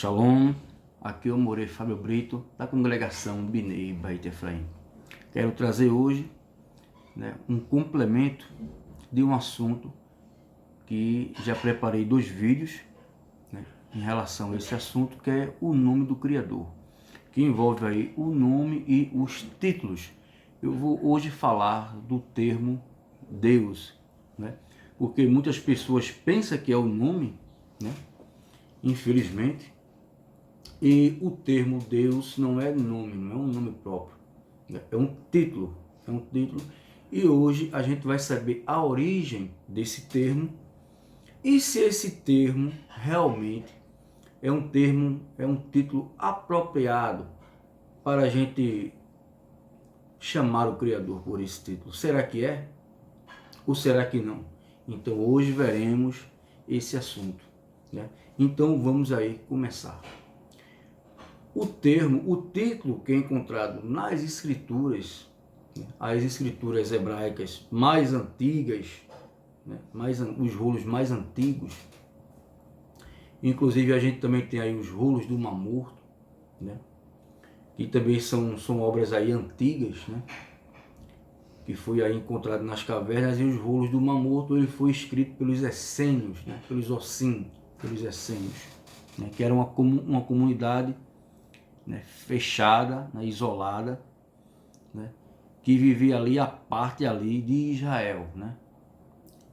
Shalom, aqui é o Morei Fábio Brito, da congregação Binei Beit Efraim. Quero trazer hoje um complemento de um assunto que já preparei 2 vídeos em relação a esse assunto, que é o nome do Criador, que envolve aí o nome e os títulos. Eu vou hoje falar do termo Deus, porque muitas pessoas pensam que é o nome, infelizmente. E o termo Deus não é nome, não é um nome próprio, é um título, E hoje a gente vai saber a origem desse termo e se esse termo realmente é um título apropriado para a gente chamar o Criador por esse título. Será que é? Ou será que não? Então hoje veremos esse assunto, Então vamos aí começar. O título que é encontrado nas escrituras, as escrituras hebraicas mais antigas, os rolos mais antigos, inclusive a gente também tem aí os rolos do Mar Morto, que também são obras aí antigas, que foi aí encontrado nas cavernas, e os rolos do Mar Morto ele foi escrito pelos essênios, pelos essênios, que era uma comunidade fechada, isolada, que vivia ali a parte ali de Israel,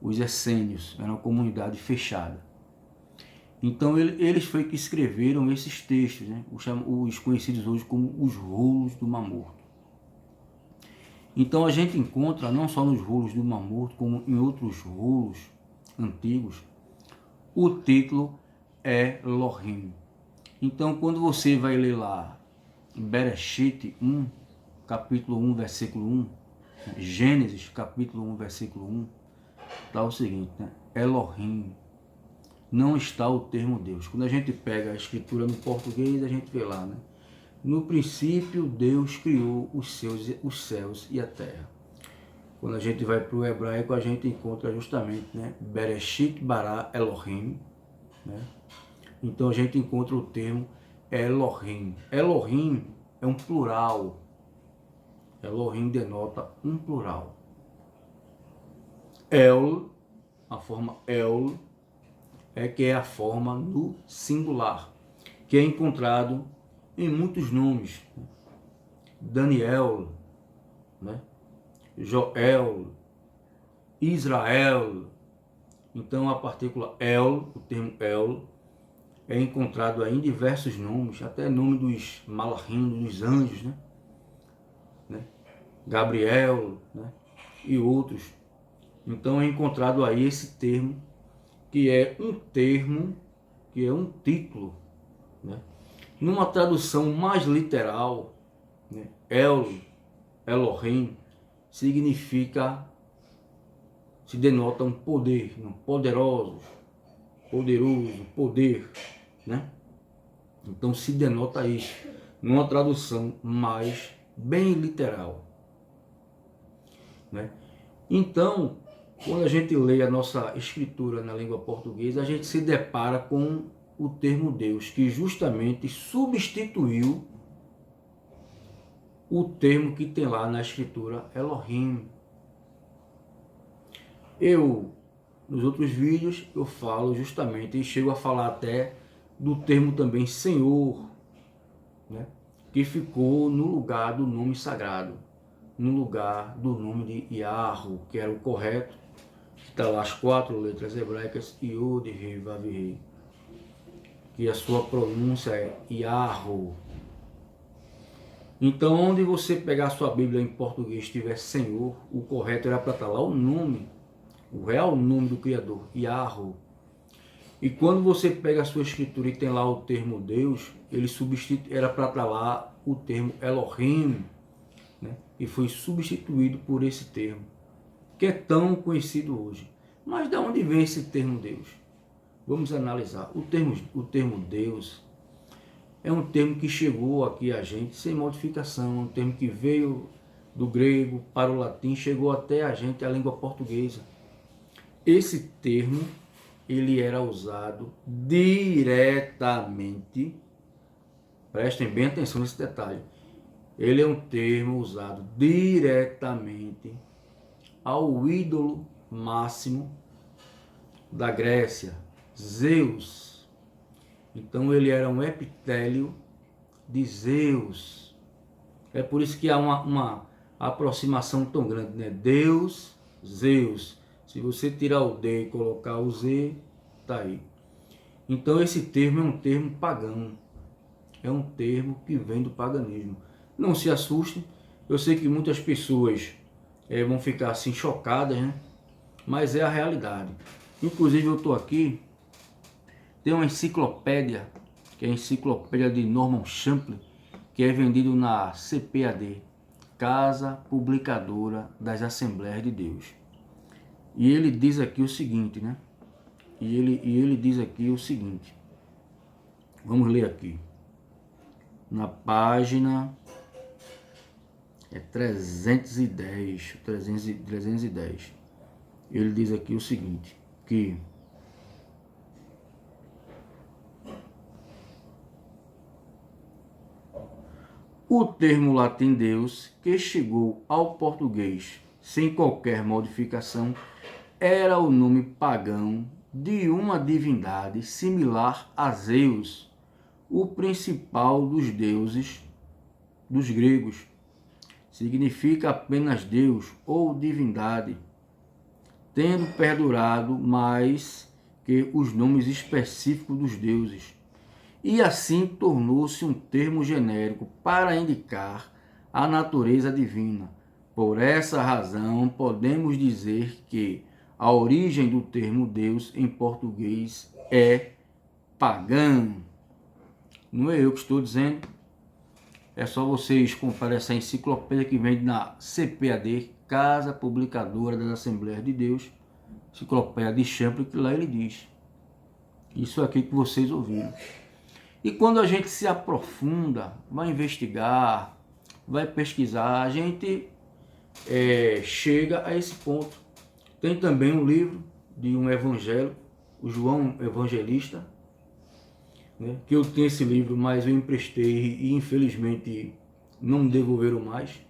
Os essênios, era uma comunidade fechada. Então eles foi que escreveram esses textos, os conhecidos hoje como os rolos do Mar Morto. Então a gente encontra não só nos rolos do Mar Morto, como em outros rolos antigos, o título é Elohim. Então, quando você vai ler lá Bereshit 1, capítulo 1, versículo 1, Gênesis, capítulo 1, versículo 1, está o seguinte, Elohim, não está o termo Deus. Quando a gente pega a escritura no português, a gente vê lá, no princípio Deus criou os céus e a terra. Quando a gente vai para o hebraico, a gente encontra justamente, Bereshit bara Elohim, Então a gente encontra o termo Elohim. Elohim é um plural. Elohim denota um plural. El, a forma El, que é a forma no singular, que é encontrado em muitos nomes. Daniel, Joel, Israel. Então a partícula El, o termo El, é encontrado aí em diversos nomes, até nome dos malachim, dos anjos, Gabriel, e outros. Então é encontrado aí esse termo, que é um título, Numa tradução mais literal, Elohim, se denota um poder, poderoso, poder, Então se denota isso, numa tradução mais bem literal, Então, quando a gente lê a nossa escritura na língua portuguesa, a gente se depara com o termo Deus, que justamente substituiu o termo que tem lá na escritura Elohim. Nos outros vídeos, eu falo justamente e chego a falar até do termo também Senhor, que ficou no lugar do nome sagrado, no lugar do nome de Yahweh, que era o correto, que está lá as 4 letras hebraicas, Yod, He, Vav, He, que a sua pronúncia é Yahweh. Então, onde você pegar a sua Bíblia em português tiver Senhor, o correto era para estar lá o nome, o real nome do Criador, Yahweh. E quando você pega a sua escritura e tem lá o termo Deus, ele era para estar lá o termo Elohim, e foi substituído por esse termo, que é tão conhecido hoje. Mas de onde vem esse termo Deus? Vamos analisar. O termo Deus é um termo que chegou aqui a gente sem modificação, um termo que veio do grego para o latim, chegou até a gente, a língua portuguesa. Esse termo, ele era usado diretamente, prestem bem atenção nesse detalhe, ele é um termo usado diretamente ao ídolo máximo da Grécia, Zeus. Então ele era um epitélio de Zeus. É por isso que há uma aproximação tão grande, né? Deus, Zeus. Se você tirar o D e colocar o Z, tá aí. Então esse termo é um termo pagão. É um termo que vem do paganismo. Não se assustem. Eu sei que muitas pessoas vão ficar assim chocadas, né? Mas é a realidade. Inclusive eu estou aqui, tem uma enciclopédia, que é a enciclopédia de Norman Champlin, que é vendido na CPAD, Casa Publicadora das Assembleias de Deus. E ele diz aqui o seguinte, né? E ele diz aqui o seguinte. Vamos ler aqui. Na página 310. Ele diz aqui o seguinte, que o termo latim Deus, que chegou ao português sem qualquer modificação, era o nome pagão de uma divindade similar a Zeus, o principal dos deuses dos gregos. Significa apenas Deus ou divindade, tendo perdurado mais que os nomes específicos dos deuses. E assim tornou-se um termo genérico para indicar a natureza divina. Por essa razão, podemos dizer que a origem do termo Deus em português é pagã. Não é eu que estou dizendo. É só vocês comprarem essa enciclopédia que vem na CPAD, Casa Publicadora das Assembleias de Deus, enciclopédia de Champlin, que lá ele diz. Isso aqui que vocês ouviram. E quando a gente se aprofunda, vai investigar, vai pesquisar, a gente chega a esse ponto. Tem também um livro de um evangélico, o João Evangelista, né, que eu tenho esse livro, mas eu emprestei e infelizmente não me devolveram mais.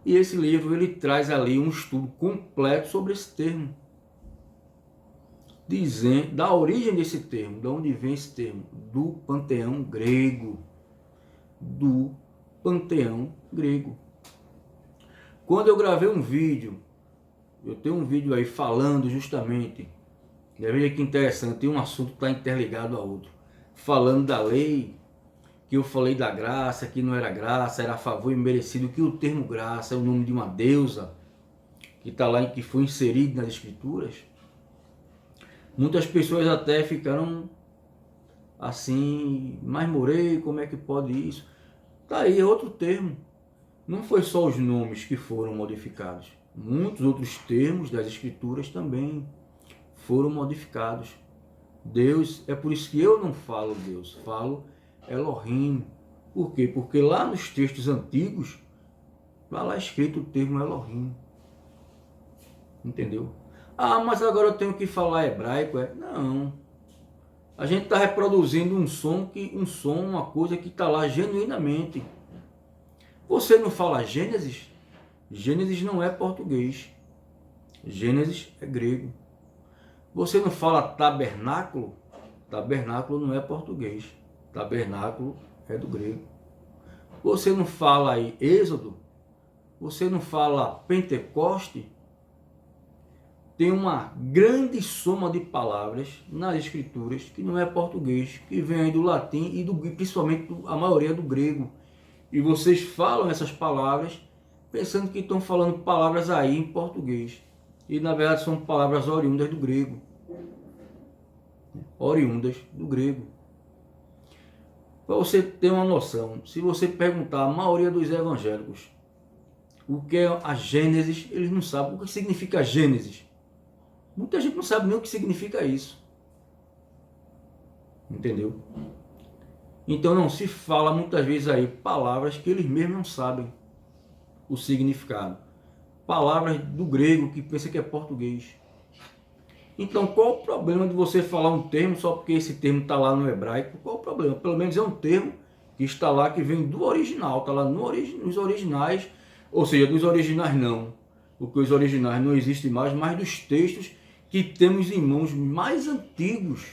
E esse livro ele traz ali um estudo completo sobre esse termo, dizendo da origem desse termo, de onde vem esse termo, do panteão grego, do panteão grego. Quando eu gravei um vídeo, eu tenho um vídeo aí falando justamente, veja que interessante, um assunto está interligado a outro, falando da lei, que eu falei da graça, que não era graça, era favor imerecido, que o termo graça é o nome de uma deusa, que está lá, que foi inserido nas escrituras. Muitas pessoas até ficaram assim, mas Morei, como é que pode isso? Tá aí outro termo. Não foi só os nomes que foram modificados. Muitos outros termos das escrituras também foram modificados. Deus, é por isso que eu não falo Deus, falo Elohim. Por quê? Porque lá nos textos antigos, lá escrito o termo Elohim. Entendeu? Ah, mas agora eu tenho que falar hebraico. Não. A gente está reproduzindo um som, uma coisa que está lá genuinamente. Você não fala Gênesis? Gênesis não é português. Gênesis é grego. Você não fala tabernáculo? Tabernáculo não é português. Tabernáculo é do grego. Você não fala aí Êxodo? Você não fala Pentecoste? Tem uma grande soma de palavras nas escrituras que não é português, que vem aí do latim e principalmente a maioria do grego. E vocês falam essas palavras pensando que estão falando palavras aí em português. E na verdade são palavras oriundas do grego. Oriundas do grego. Para você ter uma noção, se você perguntar a maioria dos evangélicos o que é a Gênesis, eles não sabem o que significa Gênesis. Muita gente não sabe nem o que significa isso. Entendeu? Então não se fala muitas vezes aí palavras que eles mesmos não sabem o significado. Palavras do grego que pensa que é português. Então, qual o problema de você falar um termo só porque esse termo está lá no hebraico? Qual o problema? Pelo menos é um termo que está lá, que vem do original, está lá nos originais, ou seja, dos originais não, porque os originais não existem mais, mas dos textos que temos em mãos mais antigos,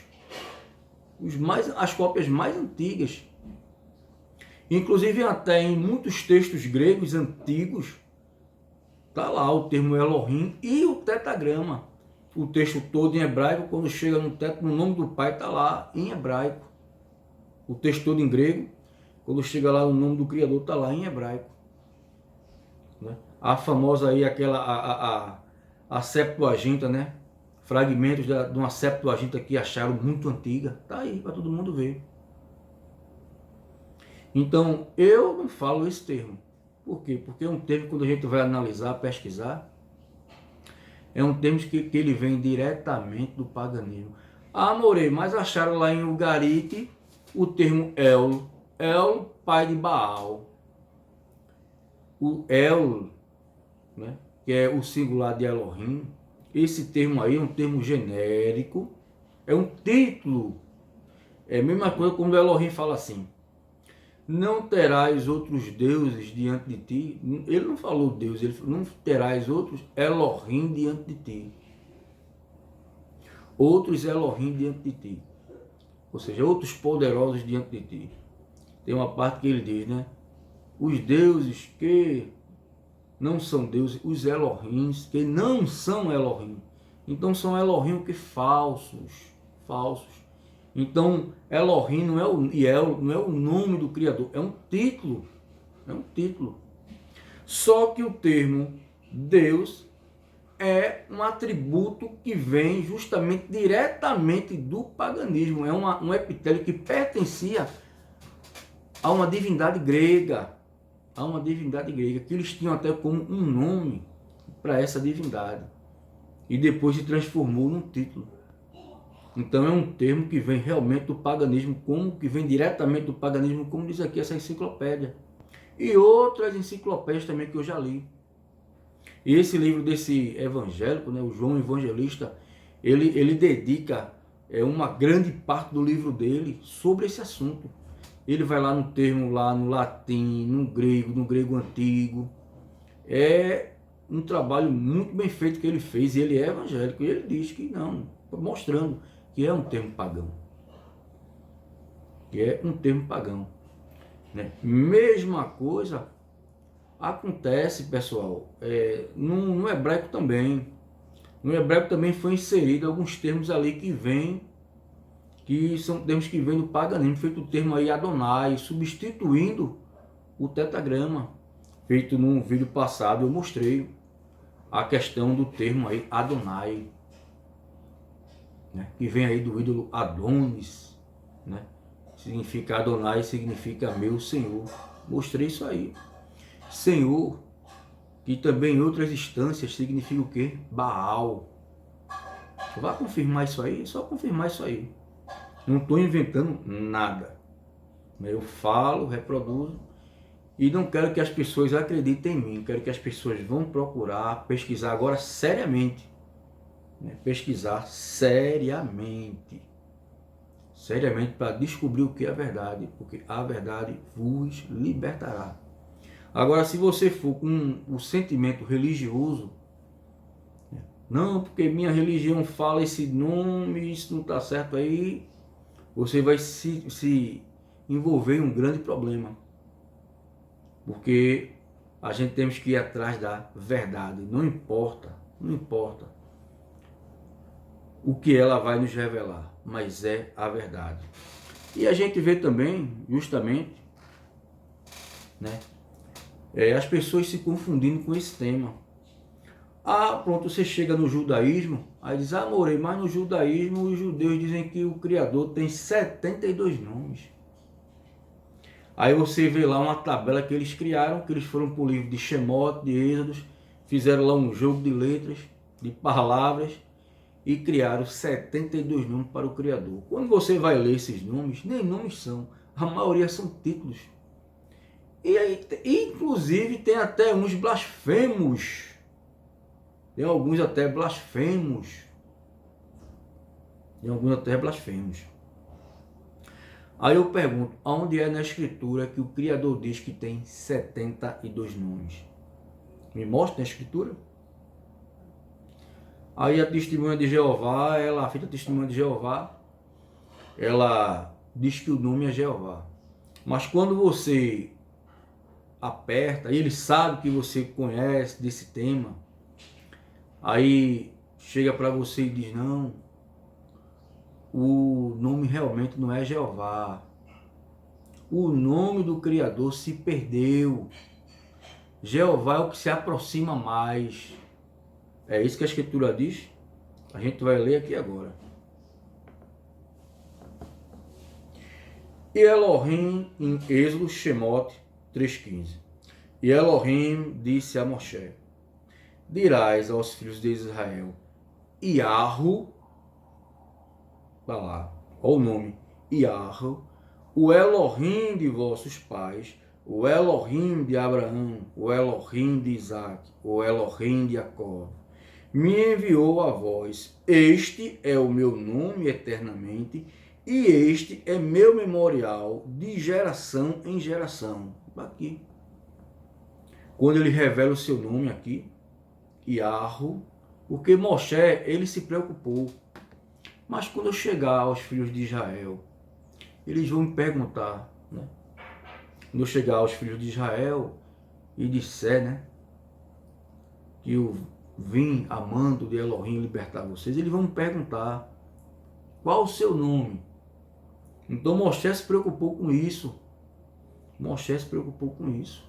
as cópias mais antigas. Inclusive até em muitos textos gregos antigos, está lá o termo Elohim e o tetagrama. O texto todo em hebraico, quando chega no nome do Pai, está lá em hebraico. O texto todo em grego, quando chega lá no nome do Criador, está lá em hebraico. Né? A famosa aí, a Septuaginta, né? Fragmentos de uma Septuaginta que acharam muito antiga. Está aí para todo mundo ver. Então, eu não falo esse termo. Por quê? Porque é um termo, quando a gente vai analisar, pesquisar, é um termo que ele vem diretamente do paganismo. Ah, Morei, mas acharam lá em Ugarite o termo El, pai de Baal. O El, né, que é o singular de Elohim, esse termo aí é um termo genérico, é um título. É a mesma coisa quando Elohim fala assim: não terás outros deuses diante de ti. Ele não falou Deus, ele falou: não terás outros Elohim diante de ti. Outros Elohim diante de ti. Ou seja, outros poderosos diante de ti. Tem uma parte que ele diz, né? Os deuses que não são deuses, os Elohims que não são Elohim. Então são Elohim que falsos. Então, Elohim não é o nome do Criador, é um título. É um título. Só que o termo Deus é um atributo que vem justamente diretamente do paganismo. É um epitélio que pertencia a uma divindade grega. Que eles tinham até como um nome para essa divindade. E depois se transformou num título. Então é um termo que vem realmente do paganismo, que vem diretamente do paganismo, como diz aqui essa enciclopédia. E outras enciclopédias também que eu já li. E esse livro desse evangélico, né, o João Evangelista, ele dedica uma grande parte do livro dele sobre esse assunto. Ele vai lá no termo, lá no latim, no grego antigo. É um trabalho muito bem feito que ele fez, e ele é evangélico, e ele diz que não, mostrando que é um termo pagão. Né? Mesma coisa acontece, pessoal, no hebraico também. No hebraico também foi inserido alguns termos ali que são termos que vêm do paganismo, feito o termo aí Adonai, substituindo o tetagrama. Feito num vídeo passado, eu mostrei a questão do termo aí Adonai, né, que vem aí do ídolo Adonis, né? Significa Adonai, significa meu Senhor. Mostrei isso aí. Senhor, que também em outras instâncias significa o quê? Baal. Vai confirmar isso aí? É só confirmar isso aí. Não estou inventando nada. Eu falo, reproduzo, e não quero que as pessoas acreditem em mim. Quero que as pessoas vão procurar, pesquisar agora seriamente. Pesquisar seriamente para descobrir o que é a verdade, porque a verdade vos libertará. Agora, se você for com o sentimento religioso, não, porque minha religião fala esse nome, isso não está certo, aí você vai se envolver em um grande problema, porque a gente temos que ir atrás da verdade. Não importa o que ela vai nos revelar, mas é a verdade. E a gente vê também, justamente, né, as pessoas se confundindo com esse tema. Ah, pronto, você chega no judaísmo, aí diz: ah, Morei, mas no judaísmo os judeus dizem que o Criador tem 72 nomes. Aí você vê lá uma tabela que eles criaram, que eles foram para o livro de Shemot, de Êxodos, fizeram lá um jogo de letras, de palavras, e criaram 72 nomes para o Criador. Quando você vai ler esses nomes, nem nomes são, a maioria são títulos. E aí, inclusive, tem até uns blasfemos. Tem alguns até blasfemos. e alguns até blasfemos. Aí eu pergunto, aonde é na escritura que o Criador diz que tem 72 nomes? Me mostra na escritura? Aí a testemunha de Jeová, a filha testemunha de Jeová, ela diz que o nome é Jeová. Mas quando você aperta, e ele sabe que você conhece desse tema, aí chega para você e diz, não, o nome realmente não é Jeová. O nome do Criador se perdeu. Jeová é o que se aproxima mais. É isso que a Escritura diz. A gente vai ler aqui agora. E Elohim em Êxodo Shemot 3,15. E Elohim disse a Moshe, dirás aos filhos de Israel, Iarro, vai lá, olha o nome, Iarro, o Elohim de vossos pais, o Elohim de Abraão, o Elohim de Isaac, o Elohim de Jacó, me enviou a vós. Este é o meu nome eternamente, e este é meu memorial de geração em geração. Aqui. Quando ele revela o seu nome aqui, Iarro, porque Moshe, ele se preocupou. Mas quando eu chegar aos filhos de Israel, eles vão me perguntar, né? Quando eu chegar aos filhos de Israel e disser, né, que eu vim amando de Elohim libertar vocês, eles vão me perguntar qual o seu nome. Então Moshe se preocupou com isso. Moshe se preocupou com isso.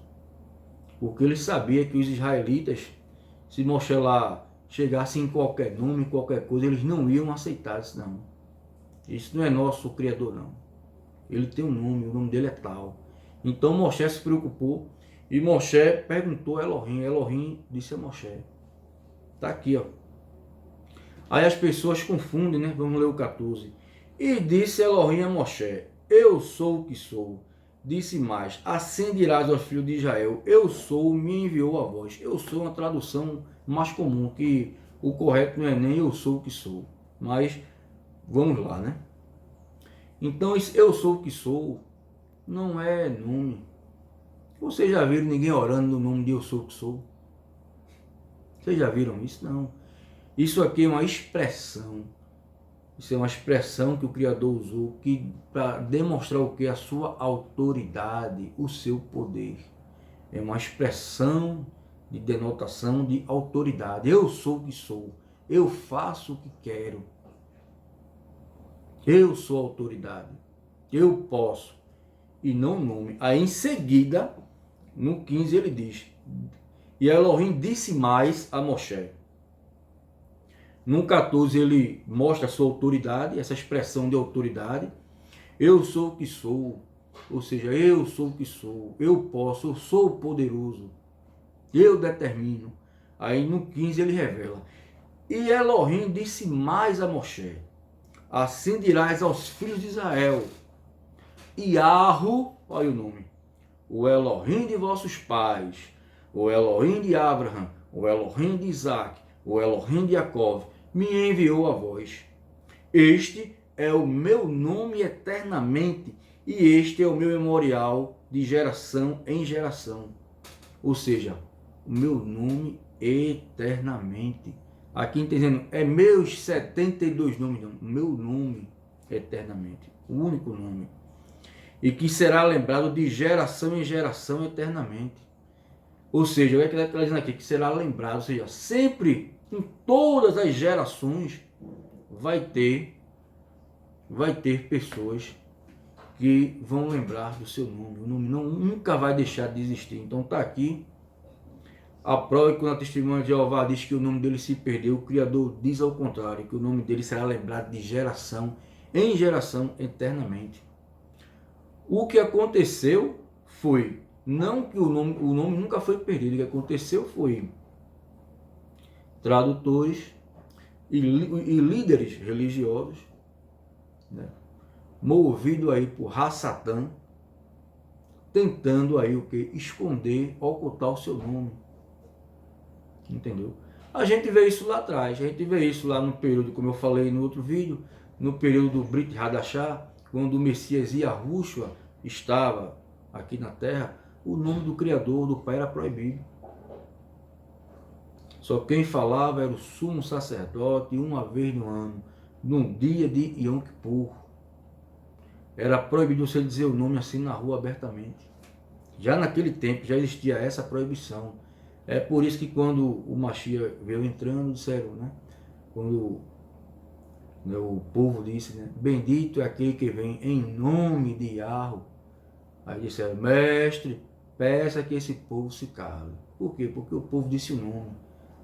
Porque ele sabia que os israelitas, se Moshe lá chegasse em qualquer nome, qualquer coisa, eles não iam aceitar isso, não. Isso não é nosso Criador, não. Ele tem um nome, o nome dele é tal. Então Moshe se preocupou e Moshe perguntou a Elohim. Elohim disse a Moshe. Está aqui, ó. Aí as pessoas confundem, né? Vamos ler o 14. E disse Elohim a Moshe, eu sou o que sou. Disse mais, assim dirás aos filhos de Israel, eu sou, me enviou a vós. Eu sou uma tradução mais comum, que o correto não é nem eu sou o que sou. Mas vamos lá, né? Então, esse eu sou o que sou não é nome. Vocês já viram ninguém orando no nome de eu sou o que sou? Vocês já viram isso? Não. Isso aqui é uma expressão. Isso é uma expressão que o Criador usou para demonstrar o que? A sua autoridade, o seu poder. É uma expressão de denotação de autoridade. Eu sou o que sou. Eu faço o que quero. Eu sou a autoridade. Eu posso. E não o nome. Aí em seguida, no 15 ele diz, e Elohim disse mais a Moshe. No 14 ele mostra a sua autoridade, essa expressão de autoridade. Eu sou o que sou, ou seja, eu sou o que sou, eu posso, eu sou poderoso, eu determino. Aí no 15 ele revela. E Elohim disse mais a Moshe, assim dirás aos filhos de Israel, Iarro, olha o nome, o Elohim de vossos pais, o Elohim de Abraão, o Elohim de Isaac, o Elohim de Jacó, me enviou a vós. Este é o meu nome eternamente, e este é o meu memorial de geração em geração. Ou seja, o meu nome eternamente. Aqui entendendo, é meus 72 nomes, não, o meu nome eternamente, o único nome. E que será lembrado de geração em geração eternamente. Ou seja, o que ele está dizendo aqui? Que será lembrado, ou seja, sempre, em todas as gerações, vai ter pessoas que vão lembrar do seu nome. O nome nunca vai deixar de existir. Então está aqui a prova que quando a testemunha de Jeová diz que o nome dele se perdeu, o Criador diz ao contrário, que o nome dele será lembrado de geração em geração eternamente. O que aconteceu foi, não que o nome nunca foi perdido, o que aconteceu foi tradutores e líderes religiosos, né, movido aí por Ra-Satã, tentando aí o que? Esconder, ocultar o seu nome. Entendeu? A gente vê isso lá atrás, a gente vê isso lá no período, como eu falei no outro vídeo, no período do Brit Hadashah, quando o Messias Yahushua estava aqui na terra, o nome do Criador, do Pai, era proibido. Só quem falava era o sumo sacerdote, uma vez no ano, no dia de Yom Kippur. Era proibido você dizer o nome assim na rua abertamente. Já naquele tempo já existia essa proibição. É por isso que quando o Mashiach veio entrando, disseram, né? Quando o povo disse, né? Bendito é aquele que vem em nome de Yahweh. Aí disseram, mestre, peça que esse povo se cale. Por quê? Porque o povo disse o nome.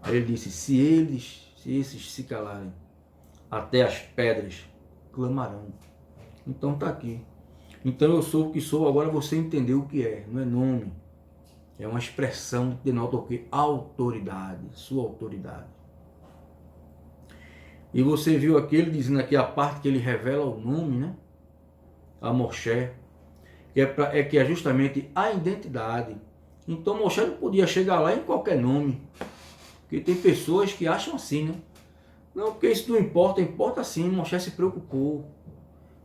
Aí ele disse, se esses se calarem, até as pedras clamarão. Então está aqui. Então eu sou o que sou, agora você entendeu o que é. Não é nome. É uma expressão que denota o quê? Autoridade. Sua autoridade. E você viu aqui, ele dizendo aqui a parte que ele revela o nome, né? A Moshe. Que é justamente a identidade. Então Moshe não podia chegar lá em qualquer nome. Porque tem pessoas que acham assim, né? Não, porque isso não importa, importa sim. Moshe se preocupou.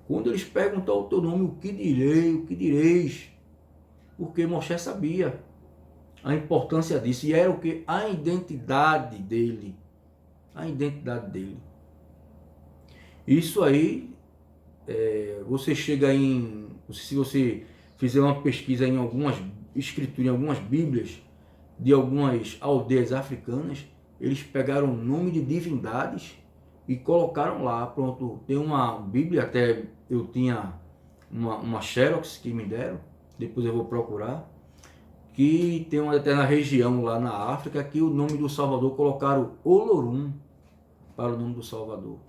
Quando eles perguntam o teu nome, o que direi, o que direis? Porque Moshe sabia a importância disso. E era o que? A identidade dele. A identidade dele. Isso aí, você chega em... Se você fizer uma pesquisa em algumas escrituras, em algumas bíblias, de algumas aldeias africanas, eles pegaram o nome de divindades e colocaram lá. Pronto, tem uma bíblia, até eu tinha uma Xerox que me deram, depois eu vou procurar, que tem uma até na região lá na África, que o nome do Salvador colocaram Olorum para o nome do Salvador.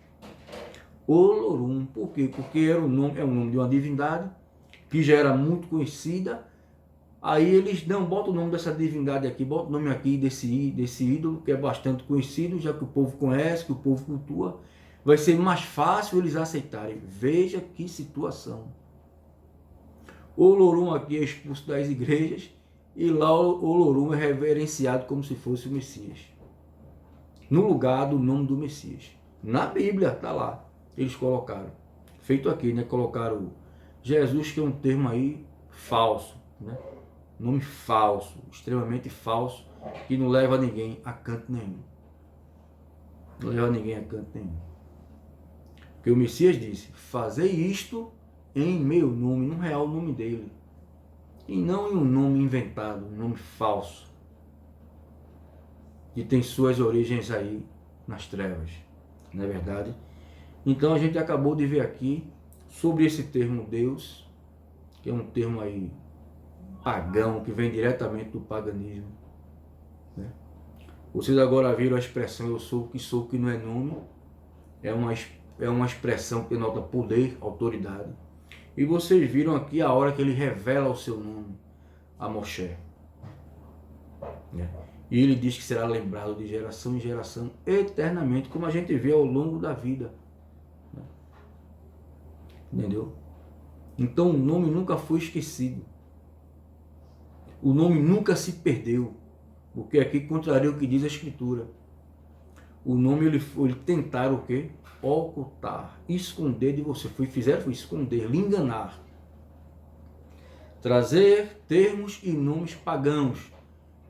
Olorum, por quê? Porque é o nome de uma divindade que já era muito conhecida. Aí eles não botam o nome dessa divindade aqui, botam o nome aqui desse ídolo, que é bastante conhecido, já que o povo conhece, que o povo cultua. Vai ser mais fácil eles aceitarem. Veja que situação. Olorum aqui é expulso das igrejas e lá o Olorum é reverenciado como se fosse o Messias. No lugar do nome do Messias. Na Bíblia, está lá. Eles colocaram. Feito aqui, né? Colocaram Jesus, que é um termo aí falso, né? Nome falso, extremamente falso, que não leva ninguém a canto nenhum. Não leva ninguém a canto nenhum. Porque o Messias disse, fazei isto em meu nome, no real nome dele. E não em um nome inventado, um nome falso, que tem suas origens aí nas trevas. Não é verdade? Então a gente acabou de ver aqui sobre esse termo Deus, que é um termo aí pagão, que vem diretamente do paganismo, né? Vocês agora viram a expressão eu sou o que não é nome, é uma expressão que denota poder, autoridade. E vocês viram aqui a hora que ele revela o seu nome a Moshe, né? E ele diz que será lembrado de geração em geração eternamente, como a gente vê ao longo da vida, né? Entendeu? Então o nome nunca foi esquecido. O nome nunca se perdeu, porque aqui contraria o que diz a Escritura. O nome ele tentaram o quê? Ocultar, esconder de você. Foi esconder, lhe enganar. Trazer termos e nomes pagãos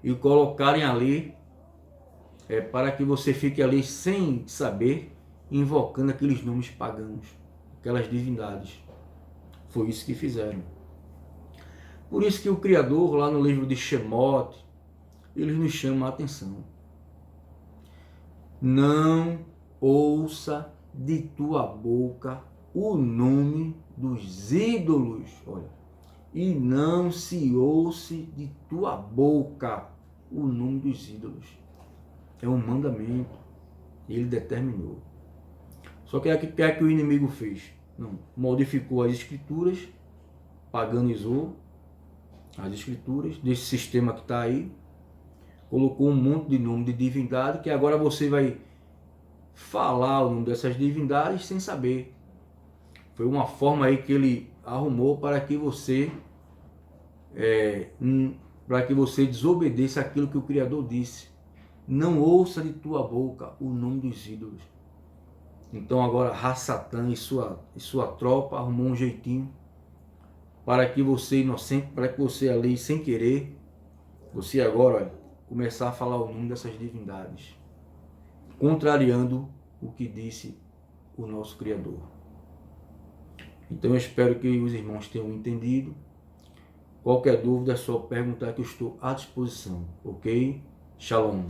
e colocarem ali para que você fique ali sem saber, invocando aqueles nomes pagãos, aquelas divindades. Foi isso que fizeram. Por isso que o Criador, lá no livro de Shemot, ele nos chama a atenção. Não ouça de tua boca o nome dos ídolos. Olha, e não se ouça de tua boca o nome dos ídolos. É um mandamento. Ele determinou. Só que o que é que o inimigo fez? Não, modificou as escrituras, paganizou as escrituras desse sistema que está aí, colocou um monte de nome de divindade, que agora você vai falar o nome dessas divindades sem saber. Foi uma forma aí que ele arrumou para que você desobedeça aquilo que o Criador disse. Não ouça de tua boca o nome dos ídolos. Então agora Rassatã e sua tropa arrumou um jeitinho para que você, inocente, para que você ali, sem querer, você agora, olha, começar a falar o nome dessas divindades, contrariando o que disse o nosso Criador. Então eu espero que os irmãos tenham entendido. Qualquer dúvida é só perguntar que eu estou à disposição, ok? Shalom.